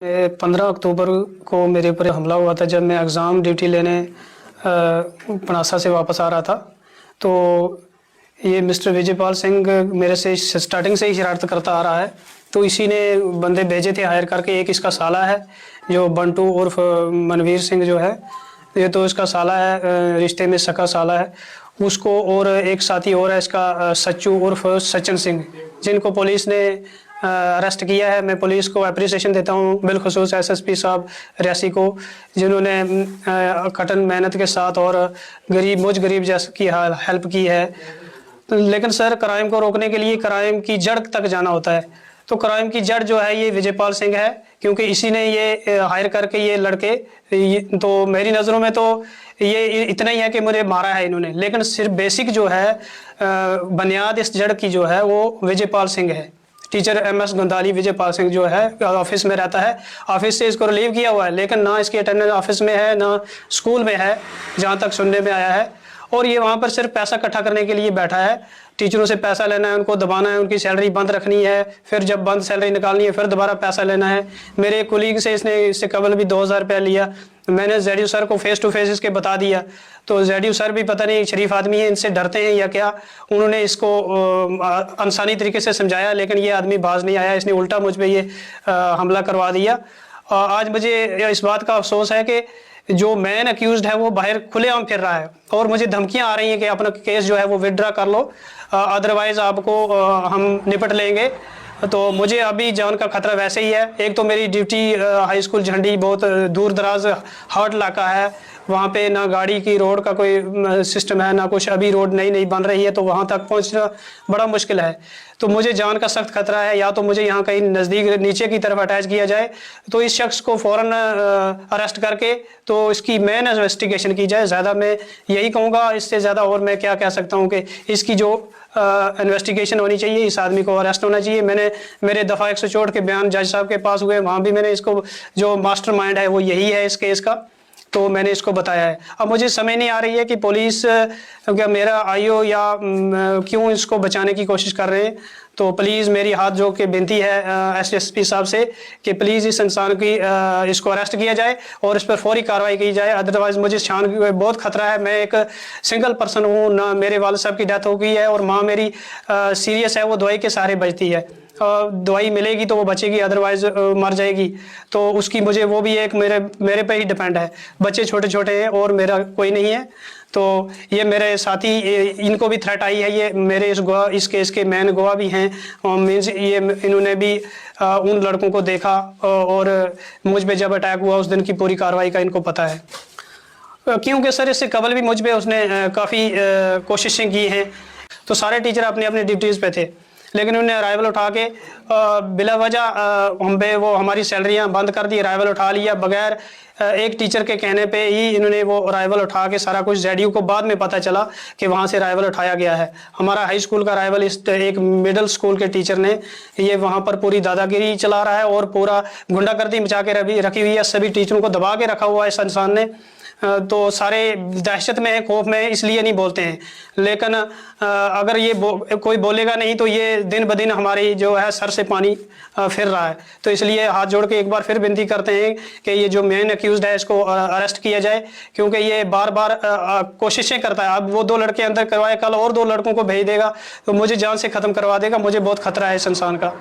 15 अक्टूबर को मेरे ऊपर हमला हुआ था जब मैं एग्ज़ाम ड्यूटी लेने पनासा से वापस आ रहा था। तो ये मिस्टर विजयपाल सिंह मेरे से स्टार्टिंग से ही शरारत करता आ रहा है। तो इसी ने बंदे भेजे थे हायर करके। एक इसका साला है जो बंटू उर्फ मनवीर सिंह जो है, ये तो इसका साला है, रिश्ते में सका साला है उसको। और एक साथी और है इसका सच्चू उर्फ सचिन सिंह, जिनको पुलिस ने अरेस्ट किया है। मैं पुलिस को अप्रिसिएशन देता हूँ, बिलखसूस एसएसपी साहब रियासी को, जिन्होंने कठिन मेहनत के साथ और मुझ गरीब जैसे की हेल्प की है। लेकिन सर, क्राइम को रोकने के लिए क्राइम की जड़ तक जाना होता है। तो क्राइम की जड़ जो है ये विजयपाल सिंह है, क्योंकि इसी ने ये हायर करके ये लड़के तो मेरी नज़रों में तो ये इतना ही है कि मुझे मारा है इन्होंने। लेकिन सिर्फ बेसिक जो है बुनियाद इस जड़ की जो है वो विजयपाल सिंह है। टीचर MS गंदाली विजयपाल सिंह जो है ऑफिस में रहता है। ऑफिस से इसको रिलीव किया हुआ है, लेकिन ना इसकी अटेंडेंस ऑफिस में है ना स्कूल में है, जहाँ तक सुनने में आया है। और ये वहाँ पर सिर्फ पैसा इकट्ठा करने के लिए बैठा है। टीचरों से पैसा लेना है, उनको दबाना है, उनकी सैलरी बंद रखनी है, फिर जब बंद सैलरी निकालनी है फिर दोबारा पैसा लेना है। मेरे कोलीग से इससे कबल भी 2000 रुपया लिया। मैंने जेडीयू सर को फेस टू फेस इसके बता दिया, तो जेडीयू सर भी पता नहीं शरीफ आदमी है, इनसे डरते हैं या क्या। उन्होंने इसको इंसानी तरीके से समझाया, लेकिन ये आदमी बाज नहीं आया। इसने उल्टा मुझ पर ये हमला करवा दिया। आज मुझे इस बात का अफसोस है कि जो मेन अक्यूज्ड है वो बाहर खुलेआम फिर रहा है और मुझे धमकियां आ रही हैं कि अपना केस जो है वो विड्रा कर लो, अदरवाइज आपको हम निपट लेंगे। तो मुझे अभी जान का खतरा वैसे ही है। एक तो मेरी ड्यूटी हाई स्कूल झंडी बहुत दूर दराज हार्ड इलाका है, वहाँ पे ना गाड़ी की रोड का कोई सिस्टम है ना कुछ। अभी रोड नई बन रही है तो वहाँ तक पहुँचना बड़ा मुश्किल है। तो मुझे जान का सख्त खतरा है, या तो मुझे यहाँ कहीं नज़दीक नीचे की तरफ अटैच किया जाए तो इस शख्स को फ़ौरन अरेस्ट करके तो इसकी मेन इन्वेस्टिगेशन की जाए। ज़्यादा मैं यही कहूँगा, इससे ज़्यादा और मैं क्या कह सकता हूँ कि इसकी जो इन्वेस्टिगेशन होनी चाहिए, इस आदमी को अरेस्ट होना चाहिए। मैंने मेरे दफ़ा 164 के बयान जज साहब के पास हुए, वहाँ भी मैंने इसको जो मास्टरमाइंड है वो यही है इस केस का, तो मैंने इसको बताया है। अब मुझे समझ नहीं आ रही है कि पुलिस क्या मेरा आईओ या क्यों इसको बचाने की कोशिश कर रहे हैं। तो प्लीज़ मेरी हाथ जोड़ के विनती है एसएसपी साहब से कि प्लीज़ इस इंसान की इसको अरेस्ट किया जाए और इस पर फौरी कार्रवाई की जाए। अदरवाइज़ मुझे शान की बहुत खतरा है। मैं एक सिंगल पर्सन हूँ ना, मेरे वालिद साहब की डेथ हो गई है और माँ मेरी सीरियस है, वो दवाई के सहारे बचती है। दवाई मिलेगी तो वो बचेगी, अदरवाइज मर जाएगी। तो उसकी मुझे वो भी एक मेरे पे ही डिपेंड है। बच्चे छोटे छोटे हैं और मेरा कोई नहीं है। तो ये मेरे साथी, इनको भी थ्रेट आई है। ये मेरे इस केस के मेन गवाह भी हैं। मीन्स ये इन्होंने भी उन लड़कों को देखा और मुझ पे जब अटैक हुआ उस दिन की पूरी कार्रवाई का इनको पता है। क्योंकि सर इससे कबल भी मुझ पे उसने काफ़ी कोशिशें की हैं। तो सारे टीचर अपनी अपनी ड्यूटीज़ पे थे, लेकिन उन्होंने अराइवल उठा के बिला वजह हम पे वो हमारी सैलरियां बंद कर दी। अराइवल उठा लिया बगैर एक टीचर के कहने पे ही इन्होंने वो अराइवल उठा के सारा कुछ। जेडीयू को बाद में पता चला कि वहाँ से अराइवल उठाया गया है। हमारा हाई स्कूल का अराइवल इस एक मिडिल स्कूल के टीचर ने ये वहाँ पर पूरी दादागिरी चला रहा है और पूरा गुंडागर्दी मचा के रखी हुई है। सभी टीचरों को दबा के रखा हुआ है इस इंसान ने। तो सारे दहशत में है, खौफ में है, इसलिए नहीं बोलते हैं। लेकिन अगर ये कोई बोलेगा नहीं तो ये दिन ब दिन हमारी जो है सर से पानी फिर रहा है। तो इसलिए हाथ जोड़ के एक बार फिर विनती करते हैं कि ये जो मेन अक्यूज्ड है इसको अरेस्ट किया जाए, क्योंकि ये बार बार कोशिशें करता है। अब वो 2 लड़के अंदर करवाए, कल और 2 लड़कों को भेज देगा तो मुझे जान से ख़त्म करवा देगा। मुझे बहुत खतरा है इस इंसान का।